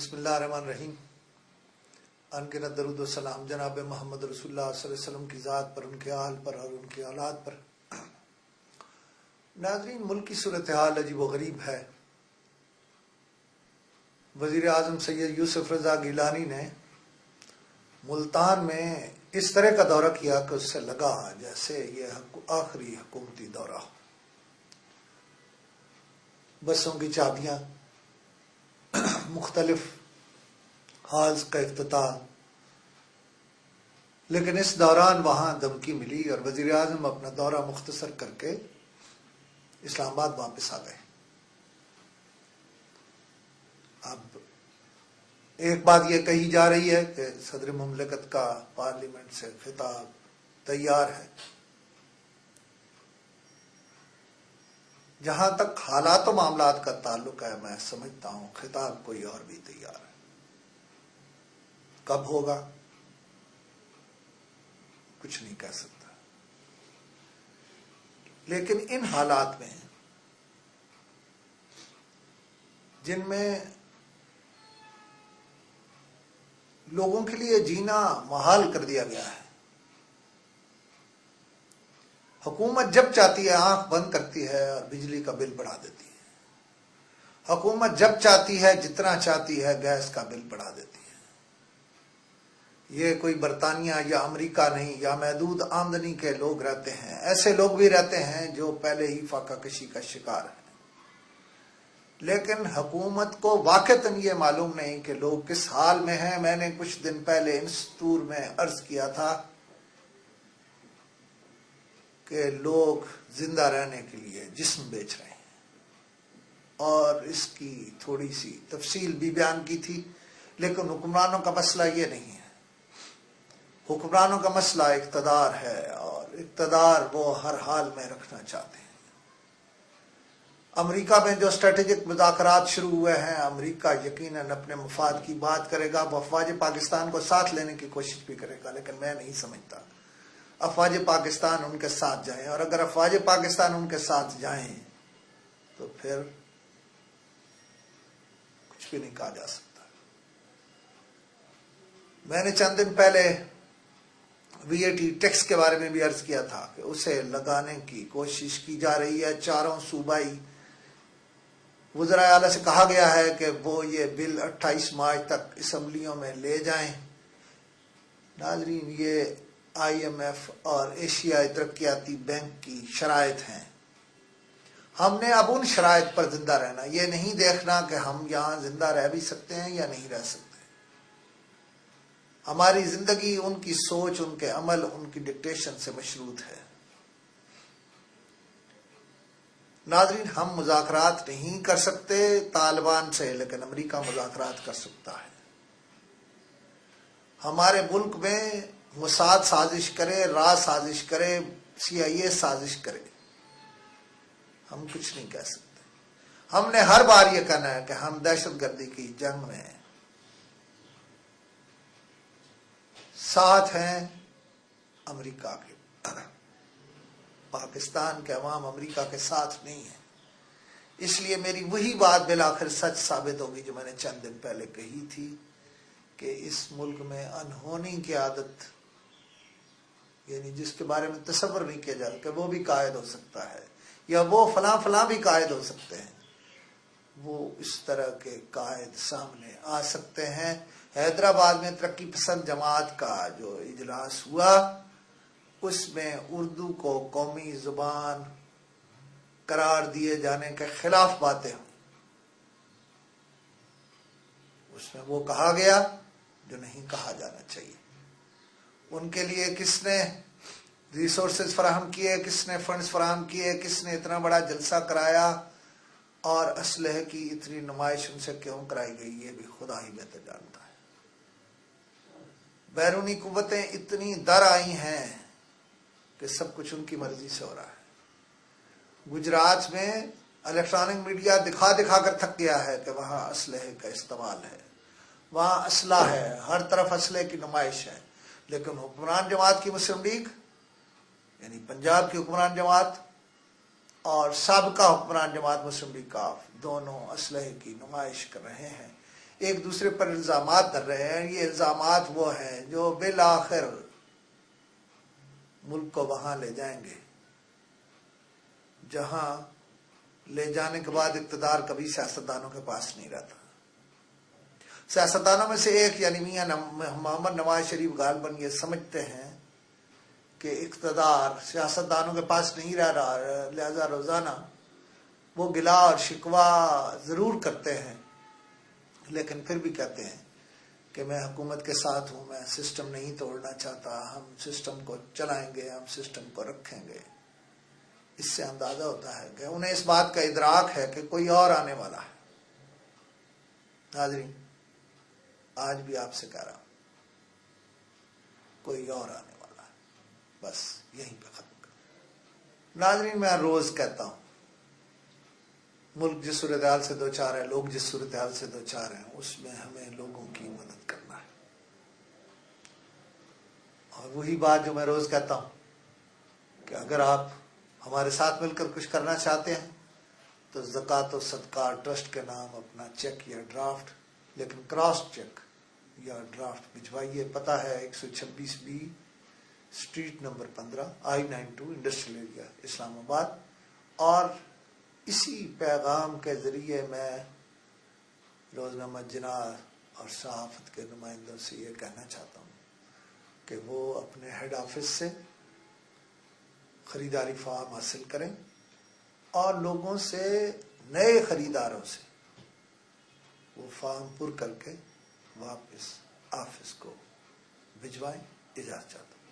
بسم اللہ الرحمن الرحیم. انگنت درود و سلام جناب محمد رسول اللہ صلی اللہ علیہ وسلم کی ذات پر، ان کے آل پر اور ان کے اولاد پر. ناظرین، ملک کی صورتحال عجیب و غریب ہے. وزیر اعظم سید یوسف رضا گیلانی نے ملتان میں اس طرح کا دورہ کیا کہ اس سے لگا جیسے یہ آخری حکومتی دورہ ہو. بسوں کی چابیاں، مختلف ہالز کا افتتاح، لیکن اس دوران وہاں دھمکی ملی اور وزیر اعظم اپنا دورہ مختصر کر کے اسلام آباد واپس آ گئے. اب ایک بات یہ کہی جا رہی ہے کہ صدر مملکت کا پارلیمنٹ سے خطاب تیار ہے. جہاں تک حالات و معاملات کا تعلق ہے، میں سمجھتا ہوں خطاب کوئی اور بھی تیار ہے. کب ہوگا کچھ نہیں کہہ سکتا، لیکن ان حالات میں جن میں لوگوں کے لیے جینا محال کر دیا گیا ہے، حکومت جب چاہتی ہے آنکھ بند کرتی ہے اور بجلی کا بل بڑھا دیتی ہے. حکومت جب چاہتی ہے جتنا چاہتی ہے گیس کا بل بڑھا دیتی ہے. یہ کوئی برطانیہ یا امریکہ نہیں، یا محدود آمدنی کے لوگ رہتے ہیں. ایسے لوگ بھی رہتے ہیں جو پہلے ہی فاقہ کشی کا شکار ہیں، لیکن حکومت کو واقعتاً یہ معلوم نہیں کہ لوگ کس حال میں ہیں. میں نے کچھ دن پہلے انستور میں عرض کیا تھا کہ لوگ زندہ رہنے کے لیے جسم بیچ رہے ہیں، اور اس کی تھوڑی سی تفصیل بھی بیان کی تھی. لیکن حکمرانوں کا مسئلہ یہ نہیں ہے. حکمرانوں کا مسئلہ اقتدار ہے، اور اقتدار وہ ہر حال میں رکھنا چاہتے ہیں. امریکہ میں جو اسٹریٹجک مذاکرات شروع ہوئے ہیں، امریکہ یقیناً اپنے مفاد کی بات کرے گا، وہ افواج پاکستان کو ساتھ لینے کی کوشش بھی کرے گا، لیکن میں نہیں سمجھتا افواج پاکستان ان کے ساتھ جائیں. اور اگر افواج پاکستان ان کے ساتھ جائیں تو پھر کچھ بھی نہیں کہا جا سکتا. میں نے چند دن پہلے VAT ٹیکس کے بارے میں بھی عرض کیا تھا کہ اسے لگانے کی کوشش کی جا رہی ہے. چاروں صوبائی وزرائے اعلیٰ سے کہا گیا ہے کہ وہ یہ بل 28 مارچ تک اسمبلیوں میں لے جائیں. ناظرین، یہ IMF اور ایشیائی ترقیاتی بینک کی شرائط ہیں. ہم نے اب ان شرائط پر زندہ رہنا، یہ نہیں دیکھنا کہ ہم یہاں زندہ رہ بھی سکتے ہیں یا نہیں رہ سکتے. ہماری زندگی ان کی سوچ، ان کے عمل، ان کی ڈکٹیشن سے مشروط ہے. ناظرین، ہم مذاکرات نہیں کر سکتے طالبان سے، لیکن امریکہ مذاکرات کر سکتا ہے. ہمارے ملک میں موساد سازش کرے، را سازش کرے، CIA سازش کرے، ہم کچھ نہیں کہہ سکتے. ہم نے ہر بار یہ کہنا ہے کہ ہم دہشت گردی کی جنگ میں ساتھ ہیں امریکہ کے. پاکستان کے عوام امریکہ کے ساتھ نہیں ہیں. اس لیے میری وہی بات بالآخر سچ ثابت ہوگی جو میں نے چند دن پہلے کہی تھی کہ اس ملک میں انہونی کی عادت، یعنی جس کے بارے میں تصور نہیں کیا جاتا کہ وہ بھی قائد ہو سکتا ہے، یا وہ فلاں فلاں بھی قائد ہو سکتے ہیں، وہ اس طرح کے قائد سامنے آ سکتے ہیں. حیدرآباد میں ترقی پسند جماعت کا جو اجلاس ہوا، اس میں اردو کو قومی زبان قرار دیے جانے کے خلاف باتیں ہوئی. اس میں وہ کہا گیا جو نہیں کہا جانا چاہیے. ان کے لیے کس نے ریسورسز فراہم کیے، کس نے فنڈز فراہم کیے، کس نے اتنا بڑا جلسہ کرایا، اور اسلحے کی اتنی نمائش ان سے کیوں کرائی گئی، یہ بھی خدا ہی بہتر جانتا ہے. بیرونی قوتیں اتنی در آئی ہیں کہ سب کچھ ان کی مرضی سے ہو رہا ہے. گجرات میں الیکٹرانک میڈیا دکھا دکھا کر تھک گیا ہے کہ وہاں اسلحے کا استعمال ہے، وہاں اسلحہ ہے، ہر طرف اسلحے کی نمائش ہے. لیکن حکمران جماعت کی مسلم لیگ، یعنی پنجاب کی حکمران جماعت، اور سابقہ حکمران جماعت مسلم لیگ کاف، دونوں اسلحے کی نمائش کر رہے ہیں. ایک دوسرے پر الزامات کر رہے ہیں. یہ الزامات وہ ہیں جو بالآخر ملک کو وہاں لے جائیں گے جہاں لے جانے کے بعد اقتدار کبھی سیاستدانوں کے پاس نہیں رہتا. سیاستدانوں میں سے ایک یعنی میاں محمد نواز شریف غالباً یہ سمجھتے ہیں کہ اقتدار سیاستدانوں کے پاس نہیں رہ رہا، لہذا روزانہ وہ گلا اور شکوہ ضرور کرتے ہیں، لیکن پھر بھی کہتے ہیں کہ میں حکومت کے ساتھ ہوں، میں سسٹم نہیں توڑنا چاہتا، ہم سسٹم کو چلائیں گے، ہم سسٹم کو رکھیں گے. اس سے اندازہ ہوتا ہے کہ انہیں اس بات کا ادراک ہے کہ کوئی اور آنے والا ہے. ناظرین، آج بھی آپ سے کہہ رہا ہوں، کوئی اور آنے والا ہے. بس یہیں پہ ختم کر. ناظرین، میں روز کہتا ہوں ملک جس صورتحال سے دوچار ہے، لوگ جس صورتحال سے دوچار ہیں، اس میں ہمیں لوگوں کی مدد کرنا ہے. اور وہی بات جو میں روز کہتا ہوں کہ اگر آپ ہمارے ساتھ مل کر کچھ کرنا چاہتے ہیں تو زکوٰۃ و صدقات ٹرسٹ کے نام اپنا چیک یا ڈرافٹ، لیکن کراس چیک یا ڈرافٹ بھجوائیے. پتہ ہے 126B street number 15 I-92 industrial area Islamabad. اور اسی پیغام کے ذریعے میں روزنامہ جناح اور صحافت کے نمائندوں سے یہ کہنا چاہتا ہوں کہ وہ اپنے ہیڈ آفس سے خریداری فارم حاصل کریں اور لوگوں سے، نئے خریداروں سے وہ فارم پر کر کے واپس آفس کو بھجوائیں. اجازت چاہتا ہوں.